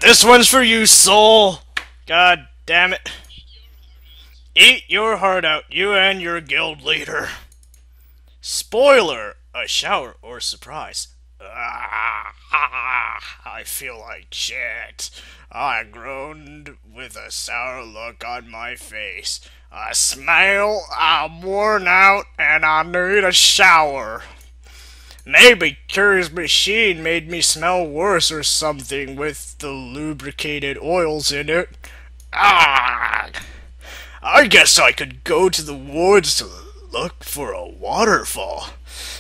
This one's for you, soul. God damn it. Eat your heart out, you and your guild leader. Spoiler, a shower or surprise. I feel like shit. I groaned with a sour look on my face. I smell, I'm worn out, and I need a shower. Maybe Curry's machine made me smell worse or something with the lubricated oils in it. I guess I could go to the woods to look for a waterfall.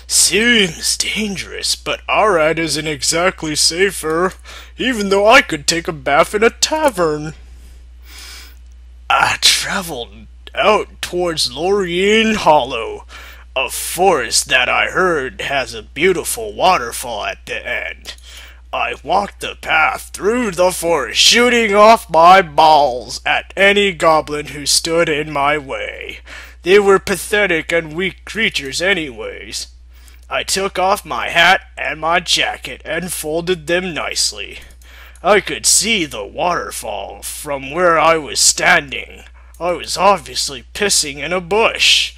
Seems dangerous, but Arad isn't exactly safer, even though I could take a bath in a tavern. I traveled out towards Lorien Hollow, a forest that I heard has a beautiful waterfall at the end. I walked the path through the forest, shooting off my balls at any goblin who stood in my way. They were pathetic and weak creatures anyways. I took off my hat and my jacket and folded them nicely. I could see the waterfall from where I was standing. I was obviously pissing in a bush.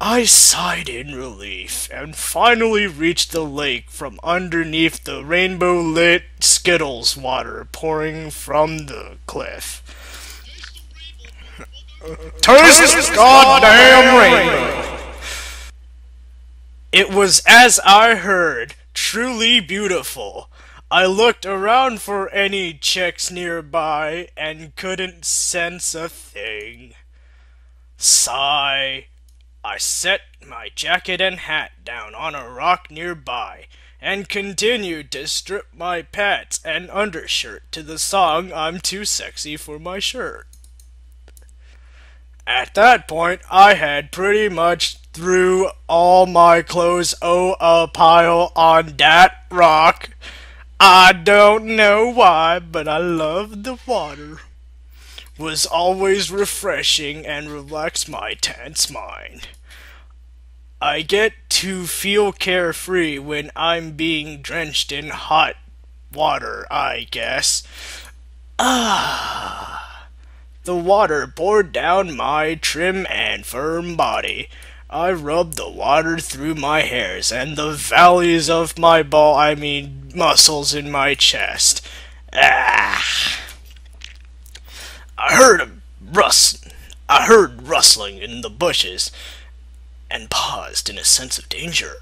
I sighed in relief and finally reached the lake from underneath the rainbow-lit Skittles water pouring from the cliff. Taste goddamn rainbow! It was as I heard, truly beautiful. I looked around for any chicks nearby and couldn't sense a thing. Sigh. I set my jacket and hat down on a rock nearby and continued to strip my pants and undershirt to the song I'm Too Sexy for My Shirt. At that point, I had pretty much threw all my clothes a pile on that rock. I don't know why, but I loved the water. Was always refreshing and relaxed my tense mind. I get to feel carefree when I'm being drenched in hot water, I guess. The water poured down my trim and firm body. I rubbed the water through my hairs and the valleys of my muscles in my chest. I heard rustling in the bushes and paused in a sense of danger.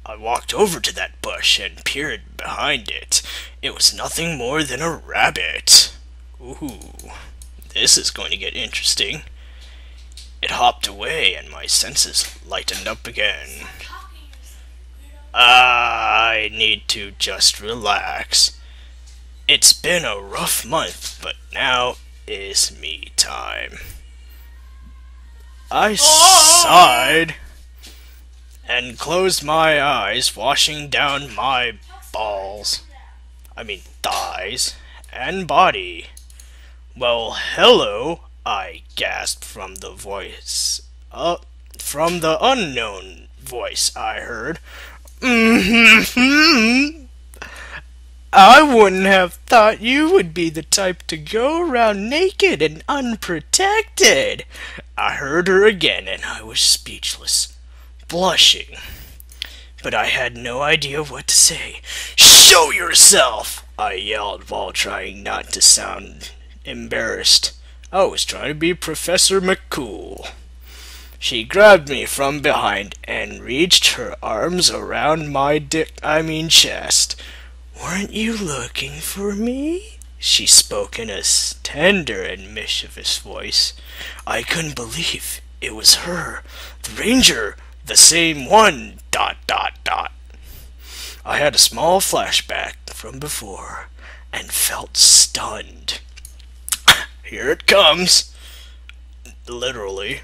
I walked over to that bush and peered behind it. It was nothing more than a rabbit. Ooh, this is going to get interesting. It hopped away and my senses lightened up again. I need to just relax. It's been a rough month, but now is me time. I sighed and closed my eyes, washing down my thighs and body. Well, hello, I gasped from the unknown voice I heard. I wouldn't have thought you would be the type to go around naked and unprotected. I heard her again and I was speechless, blushing. But I had no idea what to say. Show yourself! I yelled while trying not to sound embarrassed. I was trying to be Professor McCool. She grabbed me from behind and reached her arms around my chest. Weren't you looking for me? She spoke in a tender and mischievous voice. I couldn't believe it was her, the ranger, the same one, ... I had a small flashback from before and felt stunned. Here it comes. Literally.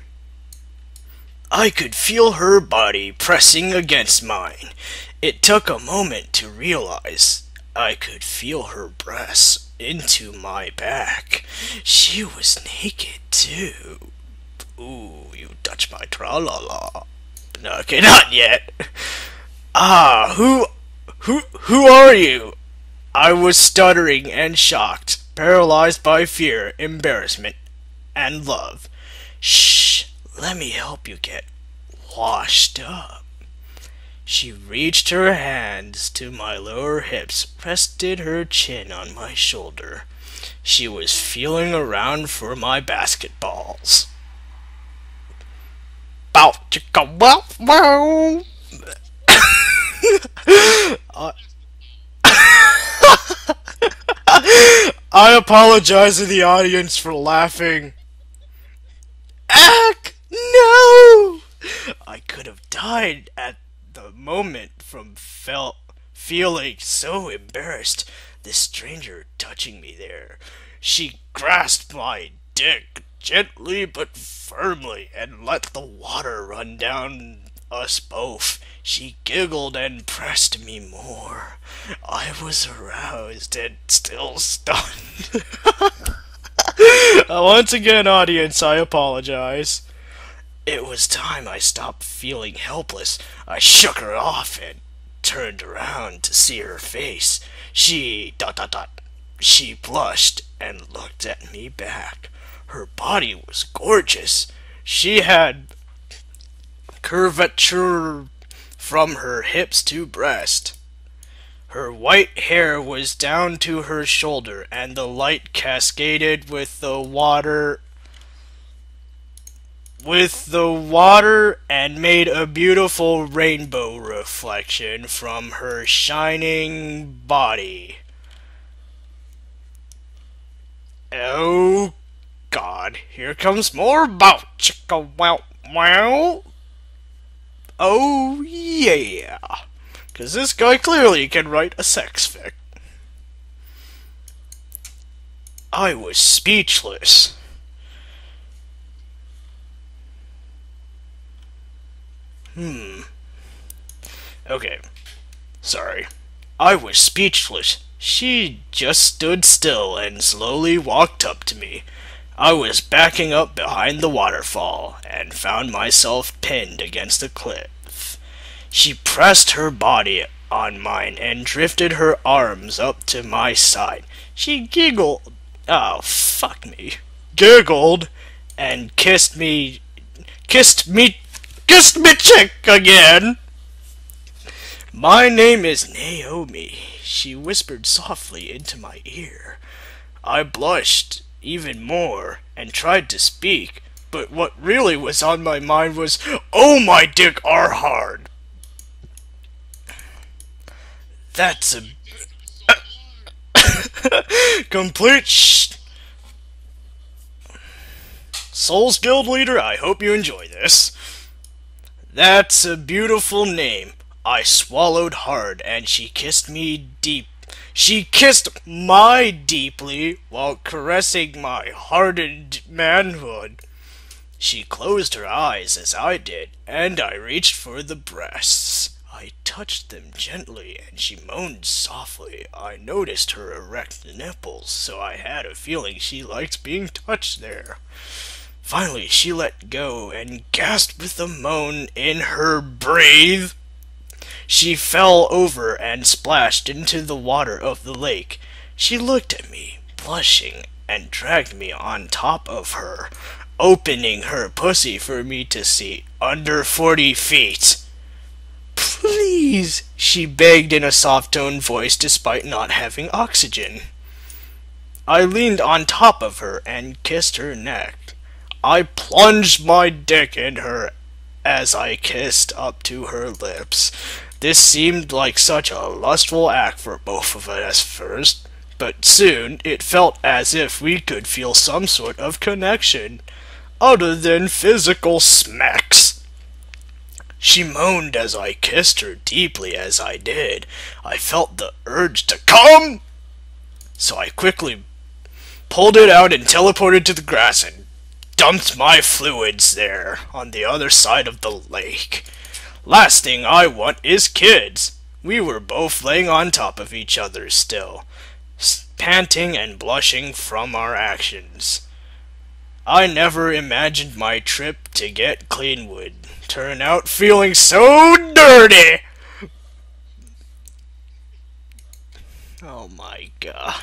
I could feel her body pressing against mine. It took a moment to realize I could feel her breasts into my back. She was naked too. Ooh, you touched my tra-la-la. Okay, not yet. Who are you? I was stuttering and shocked, paralyzed by fear, embarrassment, and love. Shh, let me help you get washed up. She reached her hands to my lower hips, rested her chin on my shoulder. She was feeling around for my basketballs. Bow chicka wow wow. I apologize to the audience for laughing. Ack! No! I could have died at the moment from feeling so embarrassed. This stranger touching me there. She grasped my dick gently but firmly and let the water run down us both. She giggled and pressed me more. I was aroused and still stunned. Once again, audience, I apologize. It was time I stopped feeling helpless. I shook her off and turned around to see her face. She She blushed and looked at me back. Her body was gorgeous. She had curvature from her hips to breast. Her white hair was down to her shoulder, and the light cascaded with the water and made a beautiful rainbow reflection from her shining body. Oh God, here comes more bow chicka wow wow. Oh yeah, 'cause this guy clearly can write a sex fic. I was speechless. Okay, sorry. I was speechless. She just stood still and slowly walked up to me. I was backing up behind the waterfall and found myself pinned against a cliff. She pressed her body on mine and drifted her arms up to my side. She giggled. Oh, fuck me. Giggled and kissed me chick again. My name is Naomi, she whispered softly into my ear. I blushed even more and tried to speak, but what really was on my mind was, oh, my dick are hard. That's a complete Souls Guild leader, I hope you enjoy this. That's a beautiful name. I swallowed hard, and she kissed me deep. She kissed my deeply while caressing my hardened manhood. She closed her eyes as I did, and I reached for the breasts. I touched them gently, and she moaned softly. I noticed her erect nipples, so I had a feeling she liked being touched there. Finally, she let go and gasped with a moan in her breath. She fell over and splashed into the water of the lake. She looked at me, blushing, and dragged me on top of her, opening her pussy for me to see under 40 feet. Please, she begged in a soft-toned voice despite not having oxygen. I leaned on top of her and kissed her neck. I plunged my dick in her as I kissed up to her lips. This seemed like such a lustful act for both of us at first, but soon it felt as if we could feel some sort of connection, other than physical smacks. She moaned as I kissed her deeply as I did. I felt the urge to come, so I quickly pulled it out and teleported to the grass and dumped my fluids there on the other side of the lake. Last thing I want is kids. We were both laying on top of each other still, panting and blushing from our actions. I never imagined my trip to get clean would turn out feeling so dirty. Oh my god.